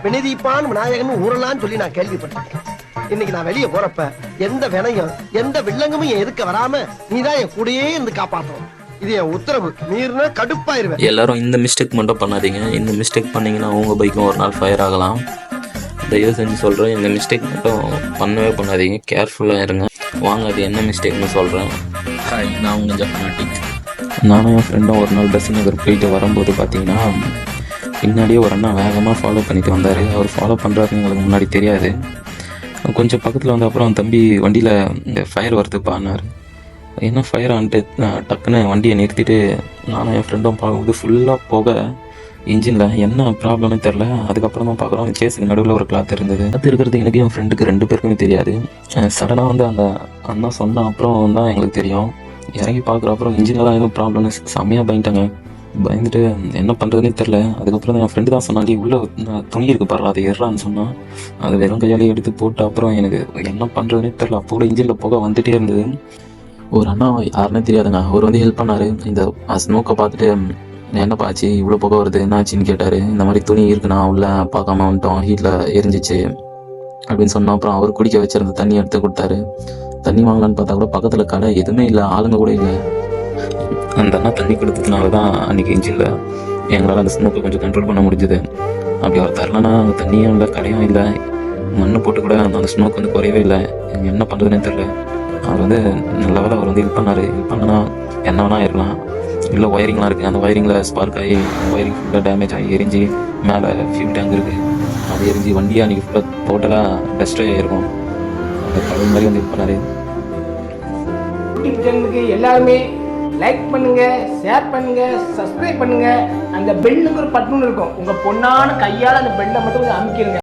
வினதீப்பான் விநாயகன் ஊரலான்னு சொல்லி நான் கேள்விப்பட்டிருக்கேன். இன்னைக்கு நான் வெளியே போறப்ப எந்த வினையும் எந்த வில்லங்கமும் என் எதுக்க வராம நீதான் என் கூடயே இருந்து காப்பாற்றணும். இது என் உத்தரவு. மீறினா கடுப்பாயிருவேன். எல்லாரும் இந்த மிஸ்டேக் மட்டும் பண்ணாதீங்க. இந்த மிஸ்டேக் பண்ணீங்கன்னா உங்கள் பைக்கும் ஒரு நாள் ஃபயர் ஆகலாம். தயவு செஞ்சு சொல்கிறேன், இந்த மிஸ்டேக் மட்டும் பண்ணவே பண்ணாதீங்க. கேர்ஃபுல்லாக இருங்க. வாங்க அது என்ன மிஸ்டேக்னு சொல்கிறேன். ஹாய், நான் உங்கள் ஜெஃப்னாட்டிக். நானும் என் ஃப்ரெண்டும் ஒரு நாள் பஸ் நகர் போயிட்டு வரும்போது பார்த்தீங்கன்னா பின்னாடியே ஒரு அண்ணா வேகமாக ஃபாலோ பண்ணிட்டு வந்தார். அவர் ஃபாலோ பண்ணுறாருன்னு எங்களுக்கு முன்னாடி தெரியாது. கொஞ்சம் பக்கத்தில் வந்து அப்புறம் தம்பி வண்டியில் இந்த ஃபயர் வருதுப்பான்னார். என்ன ஃபயர் ஆன்ட்டு டக்குன்னு வண்டியை நிறுத்திட்டு நானும் என் ஃப்ரெண்டும் பார்க்கும்போது ஃபுல்லாக போக இன்ஜினில் என்ன ப்ராப்ளம்னு தெரில. அதுக்கப்புறம் தான் பார்க்குறோம் சேஸுக்கு நடுவில் ஒரு கிளாத் இருந்தது. அது இருக்கிறது எனக்கு என் ஃப்ரெண்டுக்கு 2 பேருக்குமே தெரியாது. சடனாக வந்து அந்த அண்ணா சொன்ன அப்புறம் தான் எங்களுக்கு தெரியும். இறங்கி பார்க்குற அப்புறம் இன்ஜினில் தான் எதுவும் ப்ராப்ளம்னு செம்மையாக பயந்துட்டாங்க. பயந்துட்டு என்ன பண்ணுறதுனே தெரில. அதுக்கப்புறம் தான் என் ஃப்ரெண்டு தான் சொன்னாண்டி உள்ளே துணி இருக்கு பாரு, அதை எறான்னு சொன்னான். அதை வெறும் கையாலே எடுத்து போட்டு அப்புறம் எனக்கு என்ன பண்ணுறதுனே தெரில. அப்போ கூட இன்ஜினில் புகை வந்துகிட்டே இருந்தது. ஒரு அண்ணா யாருன்னே தெரியாதுங்க, அவர் வந்து ஹெல்ப் பண்ணார். இந்த ஸ்மோக்கை பார்த்துட்டு என்னப்பா ஆச்சு இவ்வளோ புகை வருது என்ன ஆச்சுன்னு கேட்டார். இந்த மாதிரி துணி இருக்குண்ணா உள்ள பார்க்காம வந்துட்டோம், ஹீட்டில் எரிஞ்சிச்சு அப்படின்னு சொன்னோம். அப்புறம் அவர் குடிக்க வச்சிருந்த தண்ணி எடுத்து கொடுத்தாரு. தண்ணி வாங்கலான்னு பார்த்தா கூட பக்கத்தில் கடை எதுவுமே இல்லை, ஆளுங்க கூட இல்லை. அந்த அண்ணா தண்ணி கொடுத்ததுனால தான் அன்றைக்கி இன்ஜினில் எங்களால் அந்த ஸ்மோக்கை கொஞ்சம் கண்ட்ரோல் பண்ண முடிஞ்சுது. அப்படி அவர் தரலன்னா அந்த தண்ணியும் இல்லை, கடையும் இல்லை, மண்ணை போட்டு கூட அந்த ஸ்மோக் வந்து குறையவே இல்லை. என்ன பண்ணுறதுனே தெரில. அவர் வந்து நல்ல வேலை அவர் வந்து ஹெல்ப் பண்ணார். ஹெல்ப் பண்ணனா என்ன வேணா இருக்கலாம். இல்லை ஒயரிங்லாம் இருக்குது, அந்த ஒயரிங்கில் ஸ்பார்க் ஆகி ஒயரிங் ஃபுல்லாக டேமேஜ் ஆகி எரிஞ்சு மேலே ஃபியூல் டேங்க் இருக்குது, அது எரிஞ்சு வண்டியாக அன்றைக்கி ஃபுல்லாக டோட்டலாக டஸ்ட் ஆகிருக்கும். அந்த கடவுள் மாதிரி வந்து ஹெல்ப் பண்ணார். யூடியூப் சேனலுக்கு எல்லாருமே லைக் பண்ணுங்க, ஷேர் பண்ணுங்க, சப்ஸ்கிரைப் பண்ணுங்க. அந்த பெல்லுக்கு ஒரு பட்டன் இருக்கும், உங்க பொண்ணான கையால் அந்த பெல்லை மட்டும் கொஞ்சம் அமுக்கிடுங்க.